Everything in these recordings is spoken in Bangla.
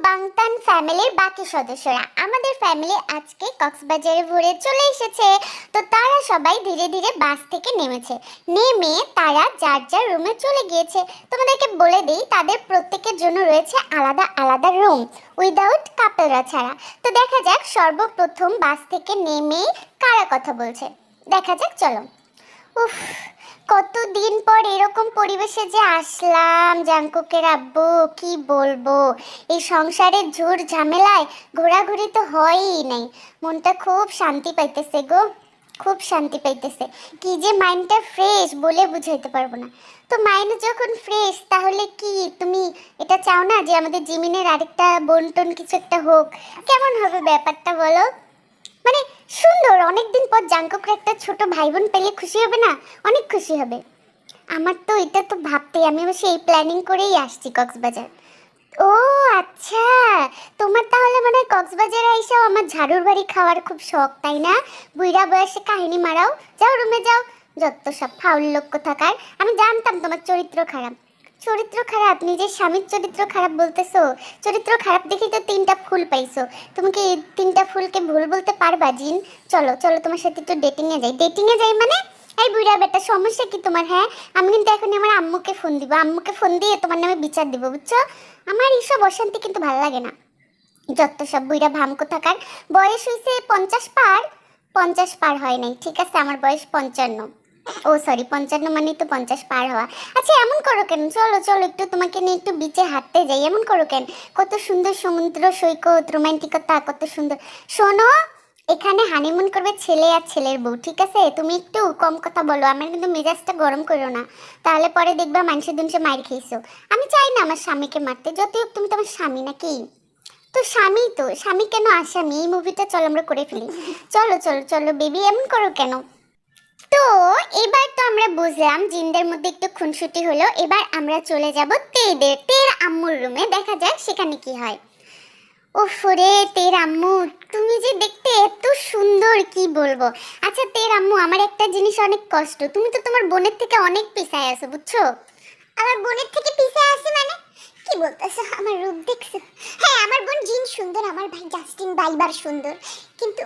বাংতান ফ্যামিলির বাকি সদস্যরা আমাদের ফ্যামিলি আজকে কক্সবাজারে ঘুরে চলে এসেছে। তো তারা সবাই ধীরে ধীরে বাস থেকে নেমেছে, নেমে তারা যার যার রুমে চলে গিয়েছে। তোমাদেরকে বলে দিই, তাদের প্রত্যেকের জন্য রয়েছে আলাদা আলাদা রুম, উইদাউট কাপলরা ছাড়া। তো দেখা যাক সর্বপ্রথম বাস থেকে নেমে কারা কথা বলছে, দেখা যাক, চলো। উফ, কতদিন পর এরকম পরিবেশে যে আসলাম। জাঙ্কুকের আব্বু, কি বলবো, এই সংসারের ঝুর ঝামেলায় ঘোরাঘুরি তো হয়ই নাই। মনটা খুব শান্তি পাইতেছে গো, খুব শান্তি পাইতেছে। কি যে মাইন্ডটা ফ্রেশ বলে বুঝাইতে পারবো না। তো মাইন্ড যখন ফ্রেশ, তাহলে কি তুমি এটা চাও না যে আমাদের জিমিনের আরেকটা বন্টন কিছু একটা হোক? কেমন হবে ব্যাপারটা বলো? মানে সুন্দর, অনেকদিন পর জাঙ্কুকের একটা ছোট ভাই বোন পেলে খুশি হবে না? অনেক খুশি হবে। আমার তো এটা তো ভাবতেই, আমি অবশ্য এই প্ল্যানিং করেই আসছি কক্সবাজার। ও আচ্ছা, তোমার তাহলে মানে কক্সবাজারে আইসাও আমার ঝাড়ুর বাড়ি খাওয়ার খুব শখ, তাই না? বুইড়া বয়সে কাহিনী মারাও, যাও রুমে যাও, যত সব ফাউল লোক থাকার। আমি জানতাম তোমার চরিত্র খারাপ। চরিত্র খারাপ? নিজের স্বামীর চরিত্র খারাপ বলতেছো? চরিত্র খারাপ দেখি তো 3টা ফুল পাইছো। তুমি কি এই 3টা ফুলকে ভুল বলতে পারবা জিন? চলো চলো, তোমার সাথে একটু ডেটিংয়ে যাই। ডেটিংয়ে যাই মানে? এই বুড়া বেটা, সমস্যা কি তোমার? হ্যাঁ, আমি কিন্তু এখন আমার আম্মুকে ফোন দিব, আম্মুকে ফোন দিয়ে তোমার নামে বিচার দিব, বুঝছো? আমার এইসব অশান্তি কিন্তু ভালো লাগে না। যত সব বুইড়া ভাম কোথাকার। বয়স হয়েছে 50 পার। 50 পার হয় নাই, ঠিক আছে, আমার বয়স 55। ও সরি, 55 মানে তো 50 পার হওয়া। আচ্ছা এমন করো কেন? চলো চলো, একটু তোমাকে নিয়ে একটু বিচে হাঁটতে যাই। এমন করো কেন? কত সুন্দর সমুদ্র সৈকত, রোমান্টিকতা, কত সুন্দর। শোনো, এখানে হানিমুন করবে ছেলে আর ছেলের বউ, ঠিক আছে? তুমি একটু কম কথা বলো, আমার কিন্তু মেজাজটা গরম করো না, তাহলে পরে দেখবা মানুষের দুনসে মার খেয়েছো। আমি চাই না আমার স্বামীকে মারতে, যতই হোক তুমি তো আমার স্বামী নাকি? তো স্বামী, তো স্বামী কেন আসামি? এই মুভিটা চলো আমরা করে ফেলি। চলো চলো চলো বেবি, এমন করো কেন? তো এবার তো আমরা বুঝলাম জিনদের মধ্যে একটু খুনসুটি হলো। এবার আমরা চলে যাব তের আম্মুর রুমে, দেখা যাক সেখানে কি হয়। ওফ রে তের আম্মু, তুমি যে দেখতে এত সুন্দর, কি বলবো। আচ্ছা তের আম্মু, আমার একটা জিনিস অনেক কষ্ট, তুমি তো তোমার বোনের থেকে অনেক পিছায় আছো, বুঝছো? আমার বোনের থেকে পিছায় আছে মানে? কি বলতেছো? আমার রূপ দেখছো? হ্যাঁ, আমার বোন জিন সুন্দর, আমার ভাই জাস্টিন বাইবার সুন্দর, কিন্তু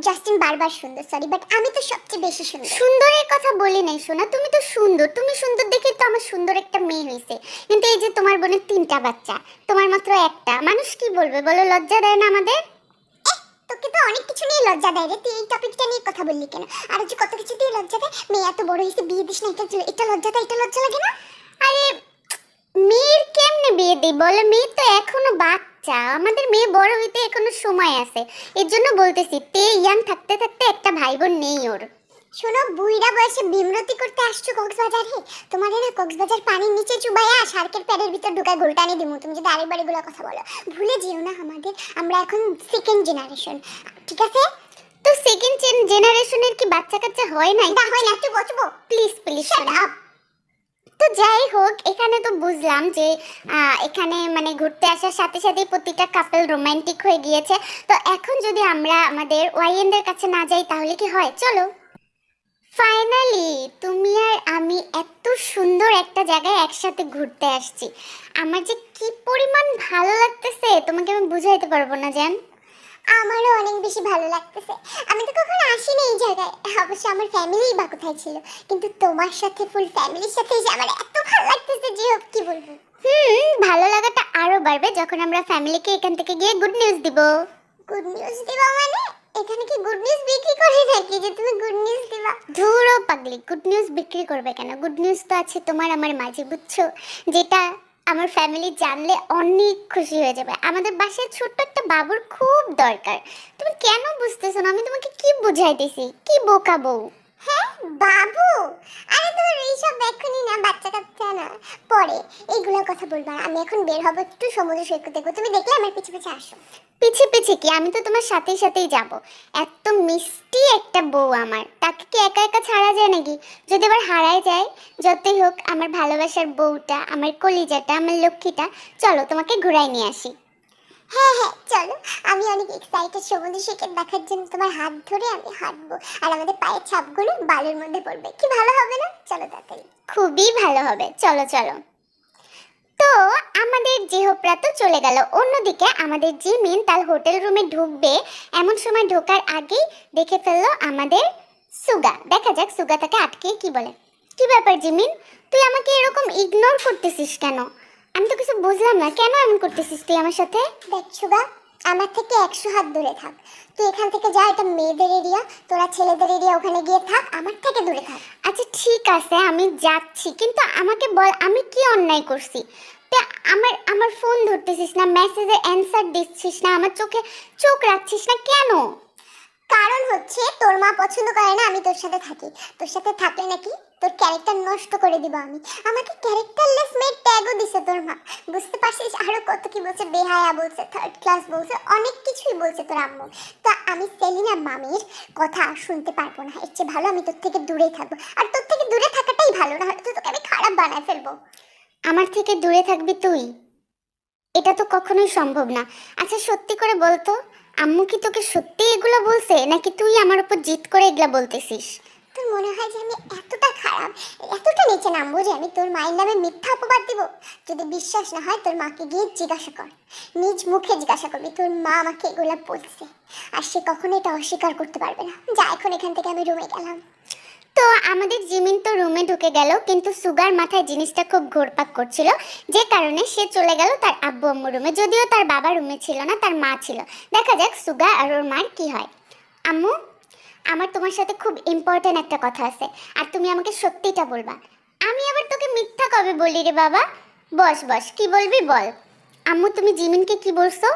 জাস্টিন বারবার সুন্দর, সরি, বাট আমি তো সবচেয়ে বেশি সুন্দর। সুন্দরের কথা বলি নাই সোনা, তুমি তো সুন্দর, তুমি সুন্দর দেখে তো আমার সুন্দর একটা মেয়ে হয়েছে। কিন্তু এই যে তোমার বোনের 3টা বাচ্চা, তোমার মাত্র একটা, মানুষ কি বলবে বলো? লজ্জা দেয় না আমাদের? তোকে তো অনেক কিছু নিয়ে লজ্জা দেয় রে, তুই এই টপিকটা নিয়ে কথা বললি কেন? আর যে কত কিছু দিয়ে লজ্জা দেয়, মেয়ে এত বড় হয়েছে বিয়ে দিস না, এটা লজ্জা দেয়, এটা লজ্জা লাগে না? আরে মেয়ের কেমনে বিয়ে দিই বলো? মেয়ে তো এখনো বাচ্চা, আমাদের মেয়ে বড় হইতে এখনো সময় আছে। এর জন্য বলতেছি, তে ইয়াং থাকতে থাকতে একটা ভাই বোন নেই ওর। শোনো, বুইড়া বয়সে বিমরতি করতে আসছো কক্সবাজারে? তোমাদের না কক্সবাজার পানির নিচে চুবাইয়া শার্কের প্যাডের ভিতর ঢুকায় গোলটানি দিমু, তুমি যদি আরেকবার এগুলো কথা বলো। ভুলে যেও না আমাদের, আমরা এখন সেকেন্ড জেনারেশন, ঠিক আছে? তো সেকেন্ড জেনারেশনের কি বাচ্চা কাচ্চা হয় নাই? না হয় না, একটু বসবো প্লিজ প্লিজ। Shut up. তো যাই হোক, এখানে তো বুঝলাম যে এখানে মানে ঘুরতে আসার সাথে সাথেই প্রতিটা কাপল রোমান্টিক হয়ে গিয়েছে। তো এখন যদি আমরা আমাদের ওয়াইএনদের কাছে না যাই তাহলে কি হয়? চলো। ফাইনালি তুমি আর আমি এত সুন্দর একটা জায়গায় একসাথে ঘুরতে আসছি। আমার যে কি পরিমাণ ভালো লাগতেছে তোমাকে আমি বুঝাইতে পারবো না জান। আমারও অনেক বেশি ভালো লাগতেছে। আমি তো কখনো আসিনি এই জায়গায়, অবশ্য আমার ফ্যামিলি বা কোথায় ছিল, কিন্তু তোমার সাথে ফুল ফ্যামিলির সাথে এসে আমার এত ভালো লাগতেছে যে কি বলবো। ভালো লাগাটা আরো বাড়বে যখন আমরা ফ্যামিলিকে এখান থেকে গিয়ে গুড নিউজ দিব। গুড নিউজ দিবা মানে? এখানে কি গুড নিউজ বিক্রি করে নাকি যে তুমি গুড নিউজ দিবা? ধুরো পাগলি, গুড নিউজ বিক্রি করবে কেন? গুড নিউজ তো আছে তোমার আমার মাঝে, বুঝছো? যেটা আমার ফ্যামিলি জানলে অনেক খুশি হয়ে যাবে। আমাদের বাসায় ছোট্ট একটা বাবুর খুব দরকার। তুমি কেন বুঝতেছো না? আমি তোমাকে কি বুঝাইতেছি, কি বোকা বউ। হ্যাঁ বাবু, আরে তোমার এইসব এখনই না, বাচ্চা কাচ্চা না, পরে এইগুলোর কথা বলবা। আমি এখন বের হবো একটু সমুদ্র সৈকত দেখবো, তুমি দেখলে আমার পিছে পিছে আসো। পিছে পিছে কি? আমি তো তোমার সাথেই সাথেই যাব। এত মিষ্টি একটা বউ আমার, তাকে কি একা একা ছাড়া যায় নাকি? যদি আবার হারায় যায়? যতই হোক আমার ভালোবাসার বউটা, আমার কলিজাটা, আমার লক্ষ্মীটা। চলো তোমাকে ঘুরাই নিয়ে আসি। হ্যাঁ হ্যাঁ চলো, আমি অনেক এক্সাইটেড সমুদ্র সৈকত দেখার জন্য। তোমার হাত ধরে আমি হাঁটবো, আর আমাদের পায়ের ছাপগুলো বালুর মধ্যে পড়বে, কি ভালো হবে না? চলো তাড়াতাড়ি। খুবই ভালো হবে, চলো চলো। তো আমাদের জিহোপরা তো চলে গেল। অন্যদিকে আমাদের জিমিন তার হোটেল রুমে ঢুকবে, এমন সময় ঢোকার আগেই দেখে ফেললো আমাদের সুগা। দেখা যাক সুগা তাকে আটকে কি বলে। কি ব্যাপার জিমিন, তুই আমাকে এরকম ইগনোর করতেছিস কেন? আমি তো কিছু বুঝলাম না, কেন এমন করতেছিস তুই আমার সাথে? দেখ সুগা, আমার থেকে 100 হাত দূরে থাক। তুই এখান থেকে যা, এটা মেয়েদের এরিয়া, তোরা ছেলেদের এরিয়া, ওখানে গিয়ে থাক, আমার থেকে দূরে থাক। আচ্ছা ঠিক আছে, আমি যাচ্ছি, কিন্তু আমাকে বল আমি কি অন্যায় করছি? তুই আমার আমার ফোন ধরতেছিস না, মেসেজে অ্যানসার দিচ্ছিস না, আমার চোখে চোখ রাখছিস না কেন? কারণ হচ্ছে তোর মা পছন্দ করে না আমি তোর সাথে থাকি। তোর সাথে থাকলে নাকি তোর ক্যারেক্টার নষ্ট করে দিব আমি। আমাকে ক্যারেক্টারলেস মেয়ে ট্যাগও দিছে তোর মা। বুঝতে পারছিস? আরো কত কি বলছে, বেহায়া বলছে, থার্ড ক্লাস বলছে, অনেক কিছুই বলছে তোর আম্মু। তা আমি সেলিনা মামির কথা শুনতে পারবো না। এর চেয়ে ভালো আমি তোর থেকে দূরেই থাকবো। আর তোর থেকে দূরে থাকাটাই ভালো, না হলে তো তোকে আমি খারাপ বানায় ফেলবো। আমার থেকে দূরে থাকবি তুই? এটা তো কখনোই সম্ভব না। আচ্ছা সত্যি করে বলতো, আম্মু কি তোকে সত্যি এগুলো বলছে, নাকি তুই আমার উপর জিদ করে এগুলো বলতেছিস? তোর মনে হয় যে আমি এতটা খারাপ, এতটা নিচে নামবো যে আমি তোর মায়ের নামে মিথ্যা অপবাদ দিব? যদি বিশ্বাস না হয় তোর মাকে গিয়ে জিজ্ঞাসা কর, নিজ মুখে জিজ্ঞাসা করবি তোর মা আমাকে এগুলা বলছে। আর সে কখনো এটা অস্বীকার করতে পারবে না। যা এখন এখান থেকে, আমি রুমে গেলাম। তো আমাদের জিমিন তো রুমে ঢুকে গেল, কিন্তু সুগার মাথায় জিনিসটা খুব ঘোরপাক করছিল, যে কারণে সে চলে গেল তার আব্বু আম্মু রুমে। যদিও তার বাবা রুমে ছিল না, তার মা ছিল। দেখা যাক সুগা আর ওর মার কি হয়। আম্মু, আমার তোমার সাথে খুব ইম্পর্টেন্ট একটা কথা আছে, আর তুমি আমাকে সত্যিটা বলবা। আমি আবার তোকে মিথ্যা কবে বলি রে বাবা? বস বস, কি বলবি বল। আম্মু, তুমি জিমিনকে কি বলছো?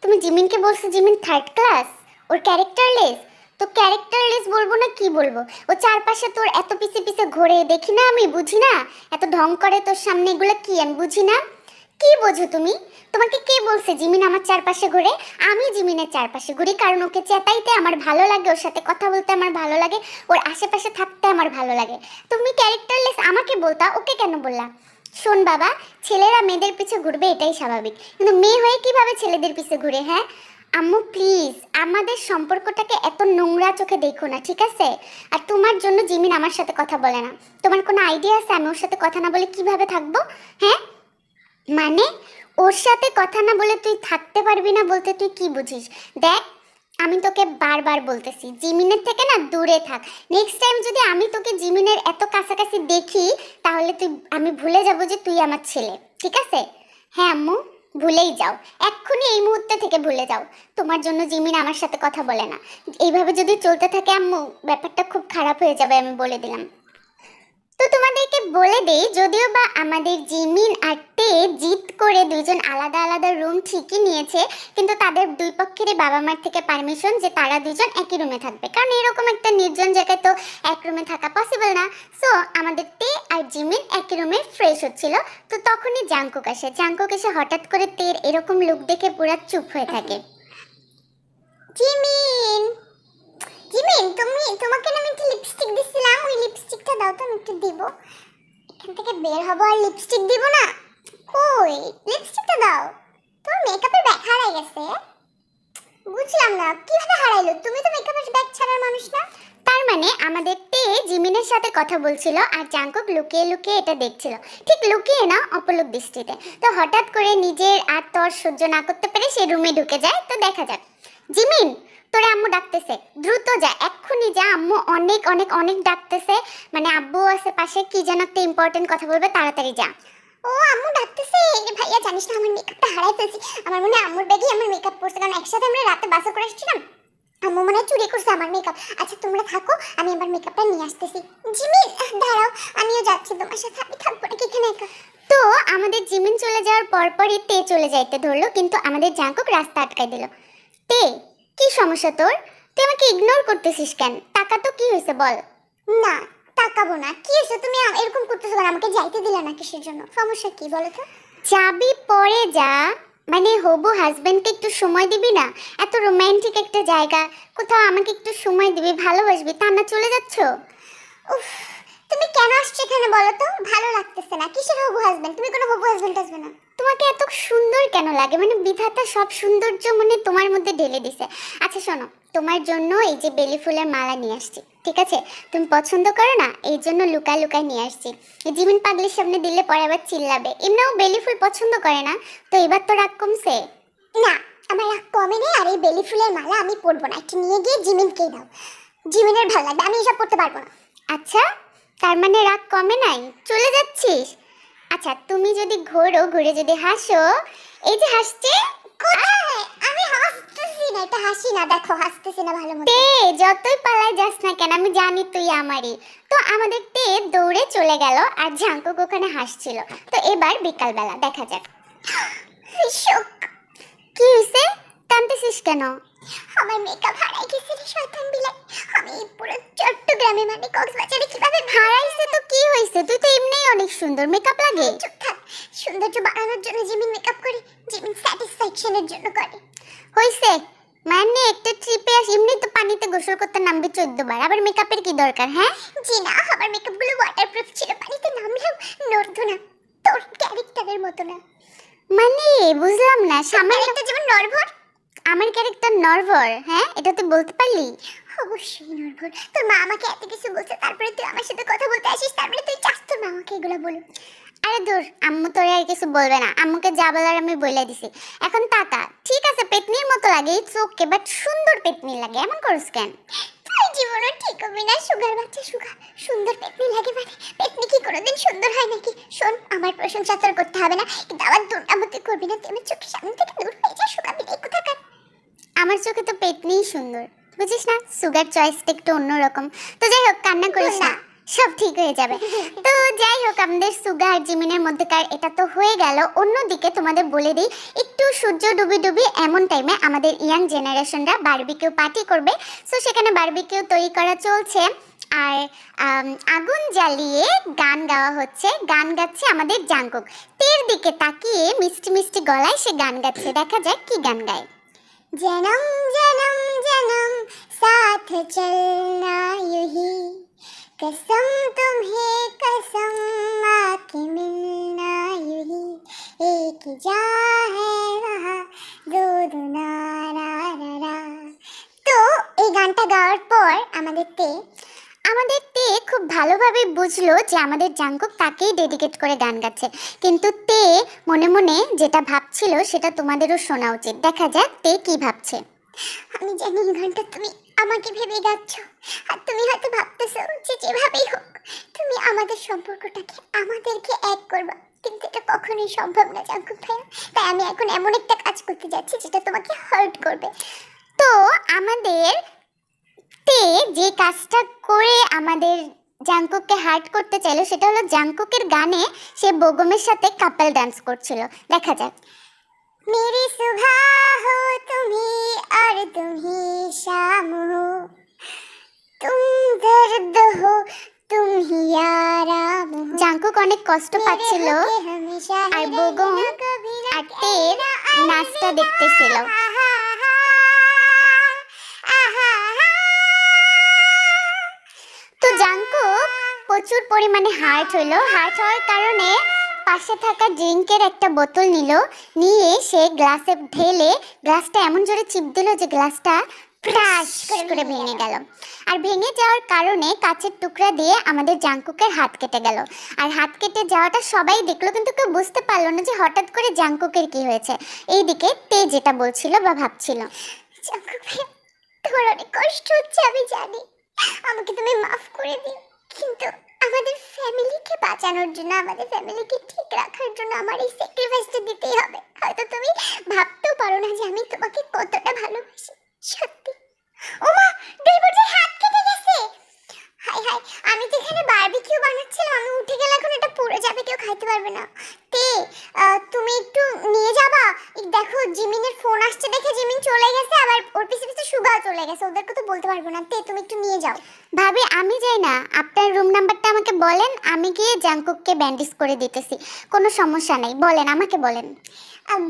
তুমি জিমিনকে বলছো জিমিন থার্ড ক্লাস, ওর ক্যারেক্টারলেস। তো ক্যারেক্টারলেস বলবো না কি বলবো? ও চারপাশে তোর এত পিছে পিছে ঘোরে, দেখি না আমি, বুঝি না? এত ঢং করে তোর সামনে, এগুলো কি আমি বুঝি না? কি বোঝো তুমি? তোমাকে কে বলছে জিমিন আমার চারপাশে ঘুরে? আমি জিমিনের চারপাশে ঘুরি, কারণ ওকে চেতাইতে আমার ভালো লাগে, ওর সাথে কথা বলতে আমার ভালো লাগে, ওর আশেপাশে থাকতে আমার ভালো লাগে। তুমি ক্যারেক্টারলেস আমাকে বলতা, ওকে কেন বললা? শোন বাবা, ছেলেরা মেয়েদের পিছে ঘুরবে এটাই স্বাভাবিক, কিন্তু মেয়ে হয়ে কিভাবে ছেলেদের পিছে ঘুরে? হ্যাঁ আম্মু প্লিজ, আমাদের সম্পর্কটাকে এত নোংরা চোখে দেখো না, ঠিক আছে? আর তোমার জন্য জিমিন আমার সাথে কথা বলে না। তোমার কোনো আইডিয়া আছে আমি ওর সাথে কথা না বলে কিভাবে থাকবো? হ্যাঁ মানে, ওর সাথে কথা না বলে তুই থাকতে পারবি না বলতে তুই কি বুঝিস? দেখ, আমি তোকে বারবার বলতেছি জিমিনের থেকে না দূরে থাক। নেক্সট টাইম যদি আমি তোকে জিমিনের এত কাছাকাছি দেখি, তাহলে আমি ভুলে যাব যে তুই আমার ছেলে, ঠিক আছে? হ্যাঁ আম্মু, ভুলেই যাও, এক্ষুনি এই মুহূর্তে থেকে ভুলে যাও। তোমার জন্য জিমিন আমার সাথে কথা বলে না। এইভাবে যদি চলতে থাকে আম্মু, ব্যাপারটা খুব খারাপ হয়ে যাবে, আমি বলে দিলাম। তো তোমাদেরকে বলে দেই, যদিও বা আমাদের জিমিন আর তে জিদ করে দুইজন আলাদা আলাদা রুম ঠিকই নিয়েছে, কিন্তু তাদের দুই পক্ষেরই বাবা মার থেকে পারমিশন যে তারা দুজন একই রুমে থাকবে, কারণ এরকম একটা নির্জন জায়গায় তো এক রুমে থাকা পসিবল না। সো আমাদের তে আর জিমিন একই রুমে ফ্রেশ হচ্ছিল। তো তখনই জাংকুক আসে। জাংকুক এসে হঠাৎ করে তের এরকম লুক দেখে পুরো চুপ হয়ে থাকে। জিমিন, জিমিন, তোমাকে না আমি একটা লিপস্টিক দিছিলাম, ওই লিপস্টিকটা দাও তো, আমি একটু দিব। এখান থেকে বের হবো আর লিপস্টিক দিব না? কই লিপস্টিকটা দাও। তোর মেকআপের ব্যাগ হারাই গেছে? বুঝলাম না কিভাবে হারাইলো, তুমি তো মেকআপের ব্যাগ ছাড়ার মানুষ না। তার মানে আমাদের তে জিমিনের সাথে কথা বলছিল, আর জাংকুক লুকিয়ে লুকিয়ে এটা দেখছিল। ঠিক লুকিয়ে না, অপলক দৃষ্টিতে। তো হঠাৎ করে নিজের আর তর সহ্য না করতে পেরে সে রুমে ঢুকে যায়। তো দেখা যাক, জিমিন তোরে আম্মু ডাকতেছে, দ্রুত যা, এক্ষুনি যা, আম্মু অনেক অনেক অনেক ডাকতেছে। মানে আব্বু আছে পাশে, কি যেন একটা ইম্পর্টেন্ট কথা বলবে, তাড়াতাড়ি যা। ও আম্মু ডাকতেছে। ভাইয়া জানিস না আমার মেকআপটা হারাই ফেলছি। আমার মনে হয় আম্মুর ব্যাগে আমার মেকআপ পড়ছে, কারণ একসাথে আমরা রাতে বাসে করে এসেছিলাম। আম্মু মনে হয় চুরি করছে আমার মেকআপ। আচ্ছা তোমরা থাকো, আমি আমার মেকআপটা নিয়ে আসতেছি। জিমিন দাঁড়াও, আমিও যাচ্ছি তোমার সাথে। আমি থাকবো নাকি এখানে একা? তো আমাদের জিমিন চলে যাওয়ার পরপরই তে চলে যাইতে ধরলো, কিন্তু আমাদের জাংকুক রাস্তা আটকাই দিল। তে, কি সমস্যা তোর? তুই আমাকে ইগনোর করতেছিস কেন? টাকা তো কি হয়েছে বল? না তাকাবো না। কি হয়েছে, তুমি এরকম করতেছো কেন? আমাকে যাইতে দিলে না কিসের জন্য? সমস্যা কি বলো তো? যাবি পরে যা, মানে হবু হাজবেন্ডকে একটু সময় দিবি না? এত রোমান্টিক একটা জায়গা, কোথাও আমাকে একটু সময় দিবি, ভালোবাসবি, তা না চলে যাচ্ছ? উফ, তুমি কেন আসছো এখানে বলো তো? ভালো লাগতেছে না। কিসের হবু হাজবেন্ড? তুমি কোনো হবু হাজবেন্ড আসবে না। তোমাকে এত সুন্দর কেন লাগে? মানে বিধাতা সব সৌন্দর্য মানে তোমার মধ্যে ঢেলে দিছে। আচ্ছা শোনো, তোমার জন্য এই যে বেলি ফুলের মালা নিয়ে আসছি। ঠিক আছে? তুমি পছন্দ করো না, এই জন্য লুকায় লুকায় নিয়ে আসছি। জিমিন পাগলির সামনে দিলে পরে আবার চিল্লাবে। এমনিও বেলি ফুল পছন্দ করে না, তো এবার তো রাগ কমছে। না, আমার রাগ কমে নেই। আর এই বেলি ফুলের মালা আমি পরবো না, একটু নিয়ে গিয়ে জিমিনকেই দাও। জিমিনের ভালো লাগবে, আমি এসব পড়তে পারবো না। আচ্ছা, তার মানে রাগ কমে নাই, চলে যাচ্ছিস? আচ্ছা, তুমি যদি ঘোরো, ঘুরে যদি হাসো, এই যে হাসছে। কোথায়? আমি হাসতেছি না, এটা হাসি না, দেখো হাসতেছি না ভালো মতো। তে যতই পালায় যাস না কেন, আমি জানি তুই আমারই। তো আমাদের তে দৌড়ে চলে গেল, আর জাঙ্কুক ওখানে হাসছিল। তো এবার বিকালবেলা দেখা যাক। শোক। কি হয়েছে? টানতেছিস কেন? আমার মেকআপ হারাই গেছে রে শয়তান বিলাই। আমি পুরো চট্টগ্রামে মানে কক্সবাজারে কিভাবে হারাইছে তো কি হয়েছে? তুই তো এমনিই অনেক সুন্দর, মেকআপ লাগে? চুপ থাক। সৌন্দর্য বাড়ানোর জন্য জিমিন মেকআপ করে, জিমিন স্যাটিসফ্যাকশনের জন্য করে। হয়েছে, মানে একটা ট্রিপে আস, এমনি তো পানিতে গোসল করতে নামবি 14 বার, আবার মেকআপের কি দরকার? হ্যাঁ জি না, আমার মেকআপ গুলো ওয়াটারপ্রুফ ছিল, পানিতে নামলেও নড়তো না। তোর ক্যারেক্টারের মতো না। মানে বুঝলাম না, সামনে একটা যেমন নরভর। আমার ক্যারেক্টার নরভর? হ্যাঁ, এটা তুই বলতে পারলি? অবশ্যই নরভর। তোর মা আমাকে এত কিছু বলছে, তারপরে তুই আমার সাথে কথা বলতে আসিস, তারপরে তুই চাস তোর মা আমাকে এগুলো বলুন। আরে দূর, আম্মু তোরে আর কিছু বলবে না, আম্মুকে যা বলার আমি বলে দিছি। এখন তাতা, ঠিক আছে পেতনির মতো লাগে, ইটস ওকে, বাট সুন্দর পেতনি লাগে, এমন করছ কেন? তুই জীবনও ঠিক হবে না, সুগার বাচ্চা সুগার। সুন্দর পেতনি লাগে মানে পেতনি কি কোনোদিন সুন্দর হয় নাকি? শোন, আমার প্রশংসা তোর করতে হবে না, কিন্তু আবার দুর্নামতি করবি না। তুই আমার চোখের সামনে থেকে দূর হয়ে যা, সুগার বিলাই কোথাকার। আমার চোখে তো পেতনিই সুন্দর, বুঝিস না? সুগার চয়েসটা একটু অন্যরকম। তো যাই হোক, কান্না করিস না, সব ঠিক হয়ে যাবে। তো যাই হোক, আমাদের সুগা আর জিমিনের মধ্যেকার এটা তো হয়ে গেল। অন্যদিকে তোমাদের বলে দিই, একটু সূর্য ডুবি ডুবি এমন টাইমে আমাদের ইয়াং জেনারেশনরা বারবিকিউ পার্টি করবে। সো সেখানে বারবিকিউ তৈরি করা চলছে, আর আগুন জ্বালিয়ে গান গাওয়া হচ্ছে। গান গাচ্ছে আমাদের জাঙ্কুক। তের দিকে তাকিয়ে মিষ্টি মিষ্টি গলায় সে গান গাচ্ছে, দেখা যাক কি গান গায়। जन्म जन्म जन्म साथ चलना यूं ही, कसम तुम्हें कसम आके मिलना यूं ही, एक जा है वहाँ दो दो ना रा रा रा। তো এই গানটা গাওয়ার পর আমাদের তে খুব ভালোভাবে বুঝলো যে আমাদের জাঙ্কুক তাকেই ডেডিকেট করে গান গাচ্ছে, কিন্তু তে মনে মনে যেটা ভাবছিল সেটা তোমাদেরও শোনা উচিত। দেখা যাক তে কি ভাবছে। আমি জানি এই গানটা তুমি আমাকে ভেবে গাচ্ছ, আর তুমি হয়তো ভাবতেছো যে যেভাবেই হোক তুমি আমাদের সম্পর্কটাকে আমাদেরকে এক করবা, কিন্তু এটা কখনোই সম্ভব না জাঙ্কুক ভাইয়া। তাই আমি এখন এমন একটা কাজ করতে যাচ্ছি যেটা তোমাকে হার্ট করবে। তো আমাদের তে যে কাজটা করে আমাদের জাঙ্কুককে হার্ট করতে চাইলো সেটা হলো জাঙ্কুকের গানে সে বোগমের সাথে কাপল ডান্স করছিল। দেখা যাক। मेरी सुबह हो तुम्ही और तुम्ही शाम हो, तुम दर्द हो तुम ही आराम हो। জাঙ্কুক অনেক কষ্ট পাচ্ছিল আর বোগম আর তের নাচটা দেখতেছিল। তো জাঙ্কুক প্রচুর পরিমাণে হার্ট হইলো। হার্ট হওয়ার কারণে পাশে থাকা ড্রিঙ্কের একটা বোতল নিয়ে সে গ্লাসে ঢেলে গ্লাসটা এমন জোরে চিপ দিল যে গ্লাসটা ক্রাশ করে ভেঙে গেল। আর ভেঙে যাওয়ার কারণে কাচের টুকরা দিয়ে আমাদের জাঙ্কুকের হাত কেটে গেল। আর হাত কেটে যাওয়াটা সবাই দেখলো, কিন্তু কেউ বুঝতে পারলো না যে হঠাৎ করে জাঙ্কুকের কি হয়েছে। এইদিকে তে যেটা বলছিল বা ভাবছিল, জাঙ্কুক ভাইয়া তোমার অনেক কষ্ট হচ্ছে আমি জানি, আমাকে তুমি মাফ করে দিও, কিন্তু আমাদের ফ্যামিলিকে বাঁচানোর জন্য, আমাদের ফ্যামিলিকে ঠিক রাখার জন্য আমার এই স্যাক্রিফাইসটা দিতেই হবে। হয়তো তুমি ভাবতেও পারো না যে আমি তোমাকে কতটা ভালোবাসি, সত্যি। ওমা, ড্রাইভারের হাত কেটে গেছে। হাই হাই, আমি তো এখানে বারবিকিউ বানাচ্ছিলাম, আমি উঠে গেলে এখন এটা পুড়ে যাবে, কেউ খাইতে পারবে না। তে তুমি একটু নিয়ে যাবা? দেখো জিমিনের ফোন আসছে দেখে জিমিন চলে গেছে, আবার ওর পিছে পিছে সুগাও চলে গেছে, ওদেরকে তো বলতে পারবো না। তে তুমি একটু নিয়ে যাও। ভাবি আমি যাই না, আপনার রুম নাম্বারটা আমাকে বলেন, আমি গিয়ে জাঙ্কুককে ব্যান্ডেজ করে দিতেছি, কোনো সমস্যা নেই, বলেন, আমাকে বলেন।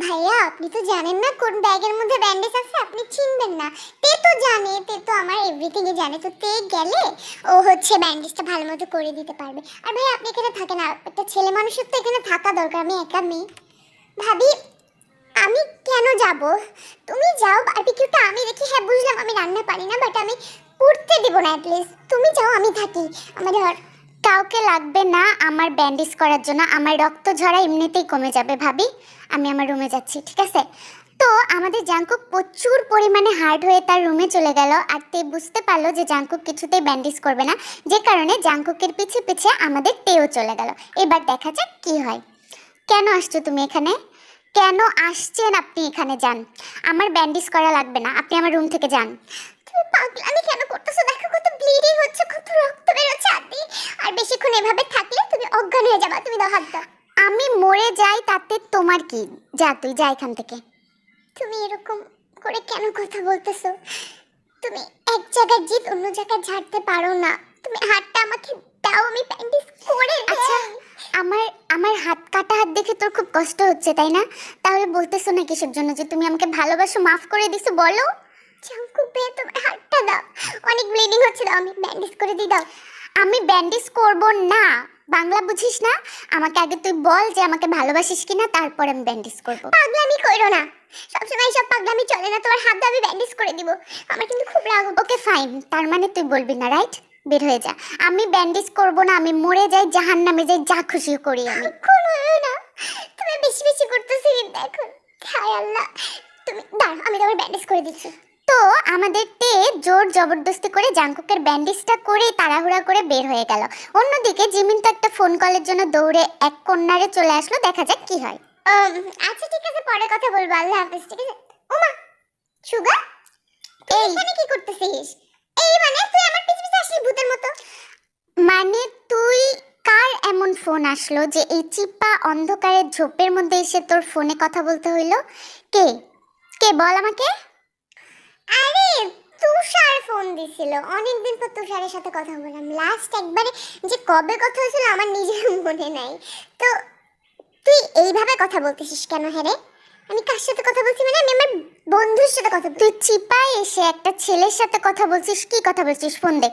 ভাইয়া আপনি তো জানেন না কোন ব্যাগের মধ্যে ব্যান্ডেজ আছে, আপনি চিনবেন না। তে তো জানে, তে তো আমার এভরিথিং এ জানে, তো তে গেলে ও হচ্ছে ব্যান্ডেজটা ভালো মতো করে দিতে পারবে। আর ভাই আপনি এখানে থাকেন, আর একটা ছেলে মানুষের তো এখানে থাকা দরকার, আমি একা মেয়ে। ভাবি আমি কেন যাব? তুমি যাও, বারবিকিউটা আমি দেখি। হ্যাঁ বুঝলাম আমি রান্না পারি না, বাট আমি উঠতে দিব না প্লিজ, তুমি যাও আমি থাকি। আমার আর কাউকে লাগবে না আমার ব্যান্ডেজ করার জন্য, আমার রক্ত ঝরা এমনিতেই কমে যাবে ভাবি। আমি আমার রুমে যাচ্ছি, ঠিক আছে? তো আমাদের জাঙ্কুক প্রচুর পরিমাণে হার্ড হয়ে তার রুমে চলে গেল, আর তে বুঝতে পারলো যে জাঙ্কুক কিছুতেই ব্যান্ডেজ করবে না, যে কারণে জাঙ্কুকের পিছে পিছে আমাদের তেও চলে গেল। এবার দেখা যাক কি হয়। কেন আসছো তুমি এখানে? কেন আসছেন আপনি এখানে? যান, আমার ব্যান্ডেজ করা লাগবে না, আপনি আমার রুম থেকে যান। তুমি পাগলামি কেন করতেছো? দেখো কত ব্লিডিং হচ্ছে, কত রক্ত বেরোচ্ছে হাত দিয়ে। আর বেশিক্ষণ এভাবে থাকলে তুমি অজ্ঞান হয়ে যাবা। তুমি দাও হাত দাও। আমি মরে যাই তাতে তোমার কি? যা, তুই যা এখান থেকে। তুমি এরকম করে কেন কথা বলতেছো? তুমি এক জায়গায় জিত অন্য জায়গায় ঝাড়তে পারো না। তুমি হাতটা আমাকে দাও, আমি ব্যান্ডেজ করে আচ্ছা, দেই। আমার আমার হাত কাটা হাত দেখে তোর খুব কষ্ট হচ্ছে তাই না? তাহলে বলতেছো না কিসের জন্য যে তুমি আমাকে ভালোবাসো, মাফ করে দিছো? বলো। জাঙ্কুক ভাই, তোমার হাতটা দাও, অনেক ব্লিডিং হচ্ছে, দাও আমি ব্যান্ডেজ করে দিই, দাও। আমি ব্যান্ডেজ করব না। বাংলা বুঝিস না? আমাকে আগে তুই বল যে আমাকে ভালোবাসিস কিনা, তারপর আমি ব্যান্ডেজ করব। পাগলামি কইরো না, সবসময় সব পাগলামি চলে না। তোমার হাত দাও, আমি ব্যান্ডেজ করে দিব। আমার কিন্তু খুব রাগ হচ্ছে। ওকে ফাইন, তার মানে তুই বলবি না, রাইট? বের হয়ে যা। আমি ব্যান্ডেজ করব না, আমি মরে যাই, জাহান্নামে যাই, যা খুশি করি আমি। কোনো না, তুমি বেশি বেশি করতেছি কিন্তু এখন। হায় আল্লাহ, তুমি দাঁড়াও, আমি তোমার ব্যান্ডেজ করে দিচ্ছি। তো আমাদের তে জোর জবরদস্তি করে জাঙ্কুকের ব্যান্ডেজটা করে তাড়াহুড়া করে বের হয়ে গেল। অন্যদিকে জিমিন তো একটা ফোন কলের জন্য দৌড়ে এক কর্নারে চলে আসলো, দেখা যাক কি হয়। আচ্ছা ঠিক আছে, পরে কথা বলবো, আল্লাহ হাফেজ, ঠিক আছে? ওমা সুগা, তুই এই এখানে কি করতেছিস? এই মানে তুই আমার পিছে পিছে আসলি ভূতের মতো? মানে তুই, কার এমন ফোন আসলো যে এই চিপা অন্ধকারের ঝোপের মধ্যে এসে তোর ফোনে কথা বলতে হইলো? কে কে বল আমাকে। আরে তুষার ফোন দিছিল, অনেকদিন পর তুষারের সাথে কথা বললাম। লাস্ট একবারে যে কবে কথা হয়েছিল আমার নিজের মনে নাই। তো তুই এইভাবে কথা বলতেছিস কেন? হ্যাঁ রে, আমি কার সাথে কথা বলছি? মানে আমি আমার বন্ধুর সাথে কথা বলছি। তুই চিপায় এসে একটা ছেলের সাথে কথা বলছিস? কি কথা বলছিস? ফোন দে,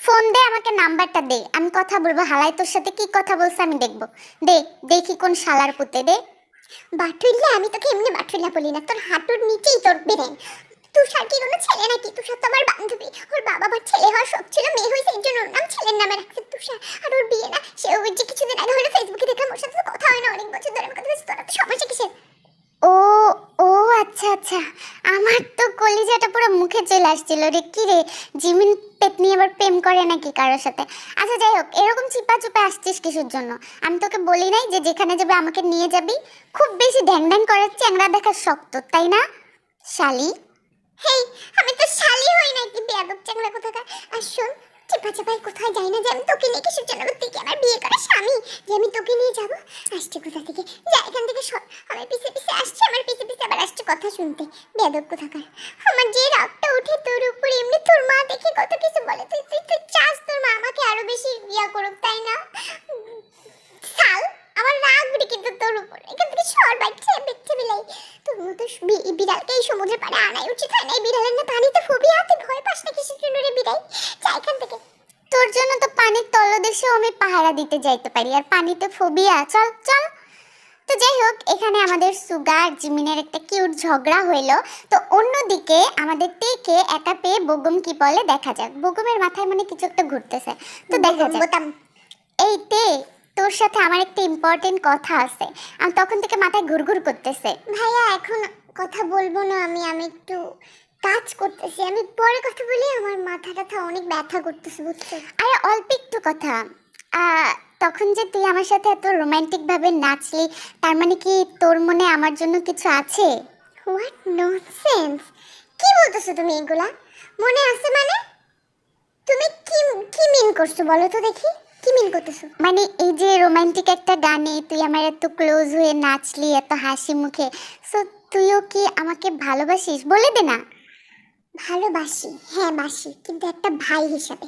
ফোন দে, আমাকে নাম্বারটা দে, আমি কথা বলবো। হালাই তোর সাথে কি কথা বলছে আমি দেখবো। দে, দেখি কোন শালার পুতে। দে। বাটুল্লা, আমি তোকে এমনি বাটুল্লা বলি না, তোর হাঁটুর নিচেই তোর ব্রেন। তুষার কি কোনো ছেলে নাকি? তুষার তো আমার বান্ধবী, ওর বাবা আমার ছেলে হওয়ার শখ ছিল, মেয়ে হয়েছে, এই জন্য ওর নাম ছেলের নামে রাখছে তুষার। আর ওর বিয়ে না, সে ওই যে কিছুদিন আগে হলো, ফেসবুকে দেখলাম, ওর সাথে তো কথা হয় না অনেক বছর ধরে। আমি কথা বলছি, তোরা তো সমস্যা কিসের? ও ও আচ্ছা আচ্ছা, আমার তো কলিজাটা পুরো মুখে চলে আসছিল রে। কি রে, জিমিন পেতনি আবার প্রেম করে নাকি কারোর সাথে? আচ্ছা যাই হোক, এরকম চিপা চুপে আসছিস কিসের জন্য? আমি তোকে বলি নাই যে যেখানে যাবে আমাকে নিয়ে যাবি? খুব বেশি ঢ্যাং ঢ্যাং করার চ্যাংড়া দেখার শক্ত, তাই না শালি? হেই, আমি তো শালি হই নাকি বেয়াদব চ্যাংড়া কোথাকার? আর শোন, চিপা চাপাই কোথায় যাই না যে আমি তোকে নিয়ে কিসের জন্য? তুই কি আমার বিয়ে করা স্বামী যে আমি তোকে নিয়ে যাবো? আসছে কোথা থেকে? যা এখান থেকে সর। আমার পিছে পিছে আসছে, আমার পিছে পিছে আবার আসছে কথা শুনতে, বেয়াদব কোথাকার। আমার যে রাগটা উঠে তোর উপর, এমনি তোর মা দেখে কত কিছু বলে, তুই তুই তুই চাস তোর মা আমাকে আরো বেশি বিয়া করুক, তাই না? সাল, আমার রাগ উঠে কিন্তু তোর উপর। এখান থেকে সর, বাচ্চা বেচ্চা বিলাই। তোর মতো বিড়ালকে এই সমুদ্রের পাড়ে আনাই উচিত হয় না। এই বিড়ালের না পানিতে ফোবিয়া, তুই ভয় পাস না কিসের জন্য রে বিড়াল? যা এখান থেকে। তোর জন্য তো পানির তলদেশেও আমি পাহারা দিতে যাইতে পারি, আর পানিতে ফোবিয়া? চল চল। তো যাই হোক, এখানে আমাদের সুগা আর জিমিনের একটা কিউট ঝগড়া হইলো। তো অন্যদিকে আমাদের তেকে একা পেয়ে বগম কি বলে দেখা যাক। বগমের মাথায় মানে কিছু একটা ঘুরতেছে, তো দেখা যাক। বোতাম। এই তে, তোর সাথে আমার একটা ইম্পর্টেন্ট কথা আছে, আমি তখন থেকে মাথায় ঘুরঘুর করতেছে। ভাইয়া এখন কথা বলবো না, আমি আমি একটু কাজ করতেছি, আমি পরে কথা বলি। আমার মাথা টাথা অনেক ব্যথা করতেছে, বুঝছো? আরে অল্প একটু কথা। তখন যে তুই আমার সাথে এত রোমান্টিক ভাবে নাচলি, তার মানে কি তোর মনে আমার জন্য কিছু আছে? হোয়াট ননসেন্স, কি বলতেছো তুমি এগুলা? মনে আছে মানে? তুমি কি কি মিন করছো বলো তো দেখি, কি মিন করতেছো? মানে এই যে রোমান্টিক একটা গানে তুই আমার এত ক্লোজ হয়ে নাচলি এত হাসি মুখে, সো তুইও কি আমাকে ভালোবাসিস? বলে দে না। ভালোবাসি, হ্যাঁ বাসি, কিন্তু একটা ভাই হিসাবে।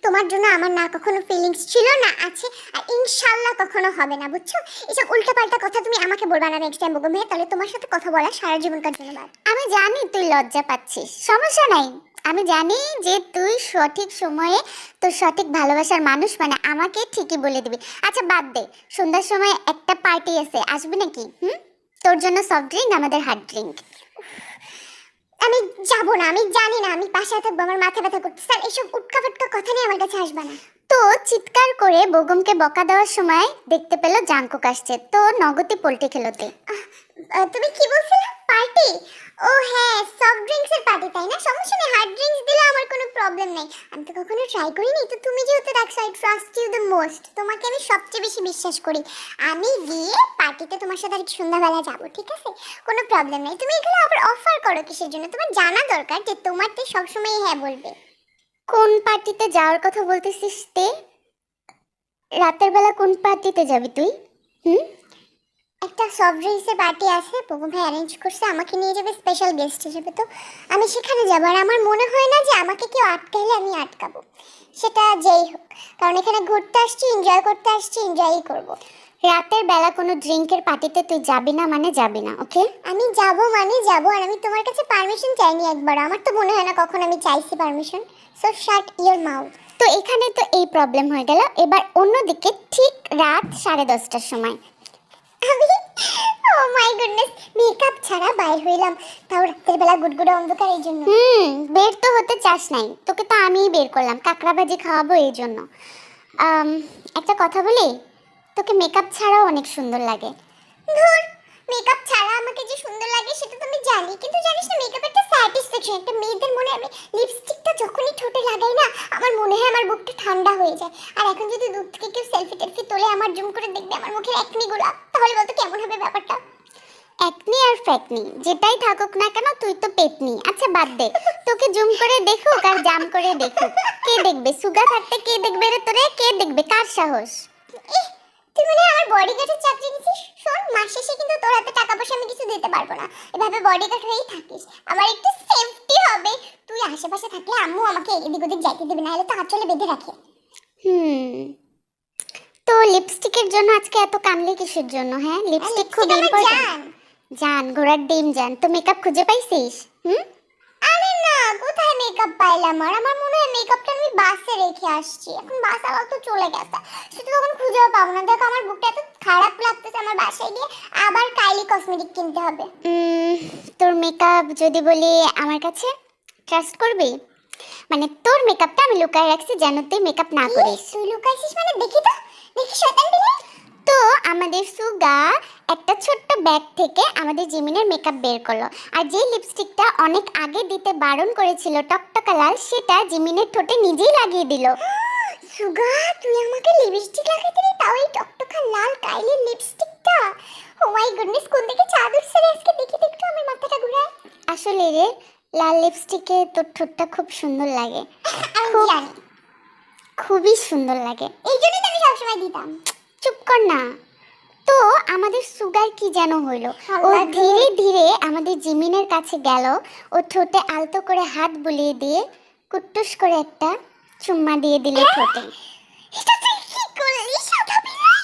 তোমার জন্য আমার না কখনো ফিলিংস ছিল, না আছে, আর ইনশাল্লাহ কখনো হবে না, বুঝছো? এসব উল্টাপাল্টা কথা তুমি আমাকে বলবা না নেক্সট টাইম, বলবো মেয়ে, তাহলে তোমার সাথে কথা বলা সারা জীবনকার জন্য বাদ। আমি জানি তুই লজ্জা পাচ্ছিস, সমস্যা নাই। আমি জানি যে তুই সঠিক সময়ে তোর সঠিক ভালোবাসার মানুষ মানে আমাকে ঠিকই বলে দিবি। আচ্ছা বাদ দে, সন্ধ্যার সময় একটা পার্টি আছে, আসবি নাকি? তোর জন্য সফট ড্রিঙ্ক, আমাদের হার্ড ড্রিঙ্ক। আমি যাব না, আমি জানি না, আমি বাসায় থাকবো, আমার মাথা ব্যথা করছে। স্যার এসব উটকা ফাটকা কথা নিয়ে আমার কাছে আসবে না। তো চিৎকার করে বেগমকে বকা দেওয়ার সময় দেখতে পেল জাঙ্কুক আসছে, তো নগদে পোল্টি খেলোতে। তুমি কি বলছিলে? পার্টি? ও হ্যাঁ, সফট ড্রিঙ্কস এর পার্টি, তাই না? সমস্যা নেই, হার্ড ড্রিঙ্কস দিলে আমার কোনো প্রবলেম নেই। আমি তো কখনো ট্রাই করিনি, তো তুমি যেহেতু রাখছো, I trust you the most. তোমাকে আমি সবচেয়ে বেশি বিশ্বাস করি। আমি গিয়ে পার্টিতে তোমার সাথে আর সন্ধ্যাবেলা যাবো, ঠিক আছে? কোনো প্রবলেম নেই। তুমি এগুলো আবার অফার করো কিসের জন্য? তোমার জানা দরকার যে তোমার তো সবসময় হ্যাঁ বলবে। কোন পার্টিতে যাওয়ার কথা বলতেছিস তে? রাতের বেলা কোন পার্টিতে যাবি তুই? হুম? একটা সফট ড্রিঙ্কসের পার্টি আছে, পপু ভাই অ্যারেঞ্জ করছে, আমাকে নিয়ে যাবে স্পেশাল গেস্ট হিসেবে। তো আমি সেখানে যাবো, আর আমার মনে হয় না যে আমাকে কেউ আটকাইলে আমি আটকাবো, সেটা যেই হোক। কারণ এখানে ঘুরতে আসছি, এনজয় করতে আসছি, এনজয়ই করবো। রাতের বেলা কোনো ড্রিঙ্কের পার্টিতে তুই যাবি না মানে যাবি না, ওকে? আমি যাবো মানে যাবো, আর আমি তোমার কাছে পারমিশন চাইনি একবার। আমার তো মনে হয় না কখন আমি চাইছি permission. So shut your mouth. তো এখানে তো এই প্রবলেম হয়ে গেল। এবার অন্যদিকে ঠিক রাত 10:30টার সময় আমি ও মাই গুডনেস, মেকআপ ছাড়া বাইর হইলাম, তাও রাতের বেলা গুডগুডে অন্ধকার, এই জন্য। বের তো হতে চাস নাই, তোকে তো আমিই বের করলাম, কাঁকড়া ভাজি খাওয়াবো এই জন্য। একটা কথা বলি, তোকে মেকআপ ছাড়াও অনেক সুন্দর লাগে। ধুর, মেকআপ ছাড়া আমাকে যে সুন্দর লাগে সেটা তো আমি জানি, কিন্তু জানিস না, মেকআপ একটা স্যাটিসফ্যাকশন। একটা মেয়েদের মনে, আমি লিপস্টিকটা যখনই ঠোঁটে লাগাই না, আমার মনে হয় আমার বুকটা ঠান্ডা হয়ে যায়। আর এখন যদি দূর থেকে কেউ সেলফি টেলফি তোলে, আমার জুম করে দেখবে আমার মুখের একনিগুলো, তাহলে বলতো কেমন হবে ব্যাপারটা? একনি আর ফ্যাকনি যেটাই থাকুক না কেন, তুই তো পেতনি। আচ্ছা বাদ দে, তোকে জুম করে দেখুক আর জাম করে দেখুক, কে দেখবে? সুগা থাকতে কে দেখবে রে তোরে? কে দেখবে? কার সাহস? তুই মনে হয় আমার বডিগার্ডের চাকরি নিছিস। শোন, মাস শেষে কিন্তু তোর হাতে টাকা পয়সা আমি কিছু দিতে পারবো না। এভাবে বডিগার্ড হয়েই থাকিস, আমার একটু সেফটি হবে। তুই আশেপাশে থাকলে আম্মু আমাকে এদিক ওদিক যাইতে দেবে না, হলে তো আঁচলে বেঁধে রাখে। তো লিপস্টিকের জন্য আজকে এত কানলে কিসের জন্য? হ্যাঁ, লিপস্টিক খুব আমার ইম্পর্টেন্ট। জান, ঘোড়ার ডিম জান। তো মেকআপ খুঁজে পাইছিস? আরে না, কোথায় মেকআপ পাইলাম? আর আমার মনে হয় মেকআপটা আমি বাসে রেখে আসছি, এখন বাস আবার তো চলে গেছে, সেটা তখন খুঁজেও পাবো না। দেখো আমার বুকটা এত খারাপ লাগতেছে, আমার বাসায় গিয়ে আবার কাইলি কসমেটিক কিনতে হবে। তোর মেকআপ যদি বলি আমার কাছে, ট্রাস্ট করবি? মানে তোর মেকআপটা আমি লুকায় রাখছি যেন তুই মেকআপ না করিস। তুই লুকাইছিস মানে? দেখি তো, দেখি শয়তান বিলাই। তো আমাদের সুগা একটা ছোট্ট ব্যাগ থেকে আমাদের জিমিনের মেকআপ বের করলো, আর যে লিপস্টিকটা অনেক আগে দিতে বারণ করেছিল টকটকা লাল, সেটা জিমিনের ঠোঁটে নিজেই লাগিয়ে দিল। সুগা, তুই আমাকে লিপস্টিক লাগাতে দিলি, তাও এই টকটকা লাল কাইলি লিপস্টিকটা। ও মাই গুডনেস, কোন দিকে চাদর ছেড়ে আজকে দেখি তো একটু, আমার মাথাটা ঘুরায়। আসলে রে, লাল লিপস্টিকে তোর ঠোঁটটা খুব সুন্দর লাগে, আমি খুব জানি, খুবই সুন্দর লাগে। এই জন্যই তো আমি সবসময় দিতাম। চুপ কর না। তো আমাদের সুগার কি যেন হইলো, ও আল্লাহ গো। ধীরে ধীরে আমাদের জিমিনের কাছে গেল, ও ঠোঁটে আলতো করে হাত বুলিয়ে দিয়ে কুট্টুস করে একটা চুম্মা দিয়ে দিল ঠোঁটে। এটা তুই কি করলি সাদা বিলাই?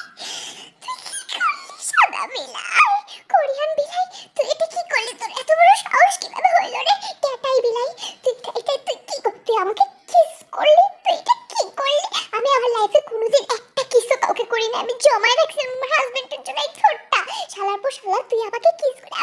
তুই কি করলি সাদা বিলাই? কোরিয়ান বিলাই, তুই এটা কি করলি? তোর এত বড় সাহস কিভাবে হইল রে? ট্যাটাই বিলাই, তুই কি করলি? তুই আমাকে কিস করলি? তুই এটা কি করলি? আমি আমার লাইফে কোনোদিন একটা কিসও কাউকে করি না। আমি জমায় রাখছি আমার হাজবেন্ডের জন্য এই ঠোঁটটা। শালার পর শালা তুই আমাকে কিস করে,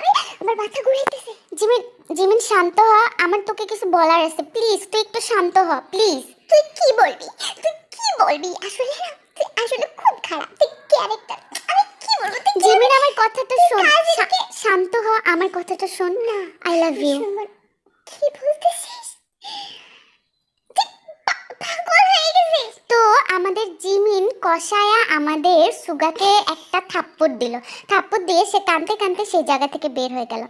আমার মাথা ঘুরাইতেছে। জিমিন, জিমিন শান্ত হ, আমার তোকে কিছু বলার আছে, প্লিজ তুই একটু শান্ত হ প্লিজ। তুই কি বলবি? তুই কি বলবি? আসলে না, তুই আসলে খুব খারাপ, তুই ক্যারেক্টার। আমি কি বলবো? তুই জিমিন আমার কথাটা শোন, কাজীকে শান্ত হ, আমার কথাটা শোন না। I love you. কি বলতেছিস? তুই পাগল হয়ে গেছিস? তো আমাদের জিমিন কষায়া আমাদের সুগাকে একটা থাপ্পড় দিল, থাপ্পড় দিয়ে সে কাঁদতে কাঁদতে সেই জায়গা থেকে বের হয়ে গেল।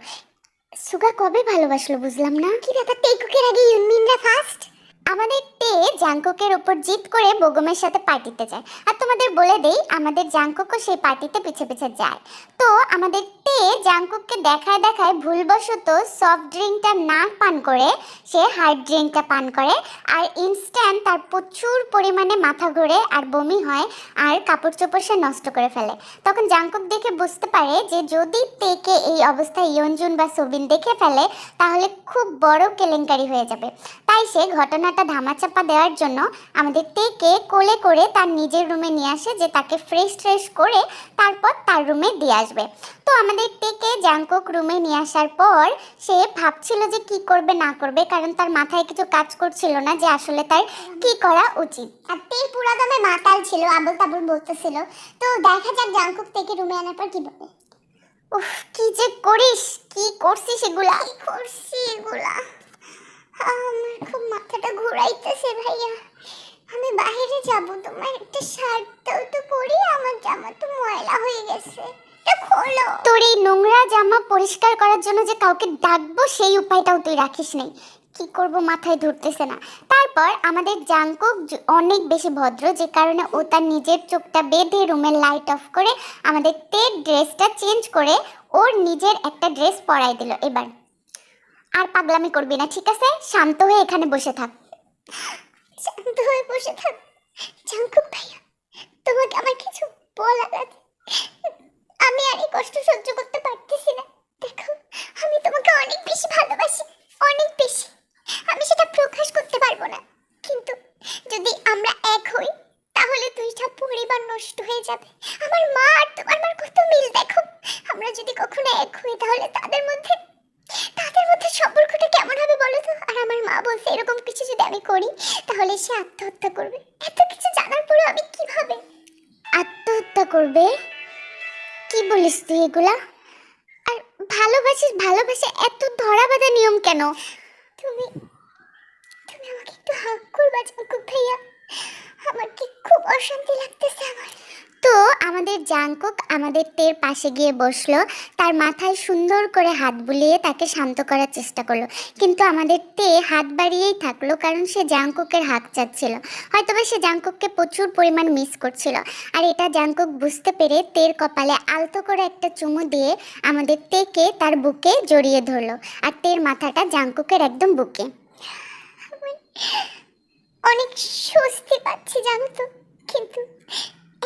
সুগা কবে ভালোবাসলো বুঝলাম না। কি ব্যাপার? টেকুকের আগে ইউনমিনরা ফার্স্ট। আমাদের তে জাংকুকের উপর জিত করে বেগমের সাথে পার্টিতে যায়, আর তোমাদের বলে দেই আমাদের জাংকুকও সেই পার্টিতে পিছে পিছে যায়। তো আমাদের তে জাংকুককে দেখায় দেখায় ভুলবশত সফট ড্রিঙ্কটা না পান করে সে হার্ড ড্রিঙ্কটা পান করে, আর ইনস্ট্যান্ট তার প্রচুর পরিমাণে মাথা ঘোরে আর বমি হয়, আর কাপড় চোপড় সে নষ্ট করে ফেলে। তখন জাংকুক দেখে বুঝতে পারে যে যদি তেকে এই অবস্থায় ইয়নজুন বা সোবিন দেখে ফেলে তাহলে খুব বড় কেলেঙ্কারি হয়ে যাবে, তাই সে ঘটনা কান্নাটা ধামাচাপা দেওয়ার জন্য আমাদের তেকে কোলে করে তার নিজের রুমে নিয়ে আসে, যে তাকে ফ্রেশ করে তারপর তার রুমে দিয়ে আসবে। তো আমাদের তেকে জাংকুক রুমে নিয়ে আসার পর সে ভাবছিল যে কি করবে না করবে, কারণ তার মাথায় কিছু কাজ করছিল না যে আসলে তার কি করা উচিত। আর তে পুরা দমে মাতাল ছিল, আবল তাবল বলতেছিল। তো দেখা যাক জাংকুক থেকে রুমে আনার পর কি বলে। উফ, কি যে করিস, কি করছিস এগুলা? কি করছি এগুলা? আমার খুব মাথাটা ঘুরাইতেছে ভাইয়া। আমি বাইরে যাব, তোমার একটা শার্ট দাও তো পরি, আমার জামা তো ময়লা হয়ে গেছে, এটা খোলো। তোর এই নোংরা জামা পরিষ্কার করার জন্য যে কাউকে ডাকবো সেই উপায়টাও তুই রাখিস নাই। কি করব মাথায় ধরতেছে না। তারপর আমাদের জাংকুক অনেক বেশি ভদ্র, যে কারণে ও তার নিজের চোখটা বেঁধে রুমের লাইট অফ করে আমাদের তের ড্রেসটা চেঞ্জ করে ওর নিজের একটা ড্রেস পরাই দিল। এবার আর পাগলামি করবি না, ঠিক আছে? শান্ত হয়ে এখানে বসে থাক। শান্ত হয়ে বসে থাক? জাংকুক ভাইয়া, তোমাকে আমার কিছু বলার আছে। আমি আর এই কষ্ট সহ্য করতে পারতেছি না। দেখো, আমি তোমাকে অনেক বেশি ভালোবাসি, অনেক বেশি। আমি সেটা প্রকাশ করতে পারবো না, কিন্তু যদি আমরা এক হই তাহলে দুইটা পরিবার নষ্ট হয়ে যাবে। আমার মা আর তোমার মার কত মিল দেখো। আমরা যদি কখনো এক হই তাহলে তাদের মধ্যে সম্পর্কটা কেমন হবে বলো তো? আর আমার মা বলছে এরকম কিছু যদি আমি করি তাহলে সে আত্মহত্যা করবে। এত কিছু জানার পরে আমি কিভাবে আত্মহত্যা করবে? কি বলিস তুই এগুলা? আর ভালোবাসা এত ধরা বাঁধা নিয়ম কেন? তুমি তুমি আমাকে একটু হাগ করবা জাংকুক ভাইয়া? আমার কি খুব অশান্তি লাগতেছে আমার। তো আমাদের জাংকুক আমাদের তের পাশে গিয়ে বসলো, তার মাথায় সুন্দর করে হাত বুলিয়ে তাকে শান্ত করার চেষ্টা করলো। কিন্তু আমাদের তে হাত বাড়িয়েই থাকলো, কারণ সে জাংকুকের হাত চাচ্ছিল। হয়তোবা সে জাংকুককে প্রচুর পরিমাণ মিস করছিল। আর এটা জাংকুক বুঝতে পেরে তের কপালে আলতো করে একটা চুমু দিয়ে আমাদের তেকে তার বুকে জড়িয়ে ধরলো, আর তের মাথাটা জাংকুকের একদম বুকে। অনেক স্বস্তি পাচ্ছি জানো তো, কিন্তু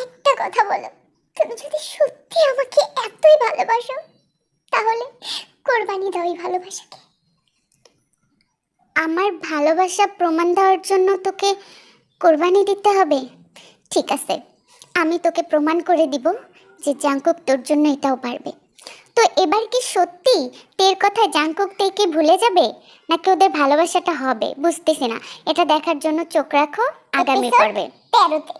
একটা কথা বলো, তুমি যদি সত্যি আমাকে এতই ভালোবাসো তাহলে কোরবানি দাও এই ভালোবাসাকে। আমার ভালোবাসা প্রমাণ দেওয়ার জন্য তোকে কোরবানি দিতে হবে? ঠিক আছে, আমি তোকে প্রমাণ করে দিব যে জাংকুক তোর জন্য এটাও পারবে। তো এবার কি সত্যি তের কথায় জাংকুক তেকে ভুলে যাবে, নাকি ওদের ভালোবাসাটা হবে? বুঝতেছি না। এটা দেখার জন্য চোখ রাখো আগামী পর্বে। 13-তে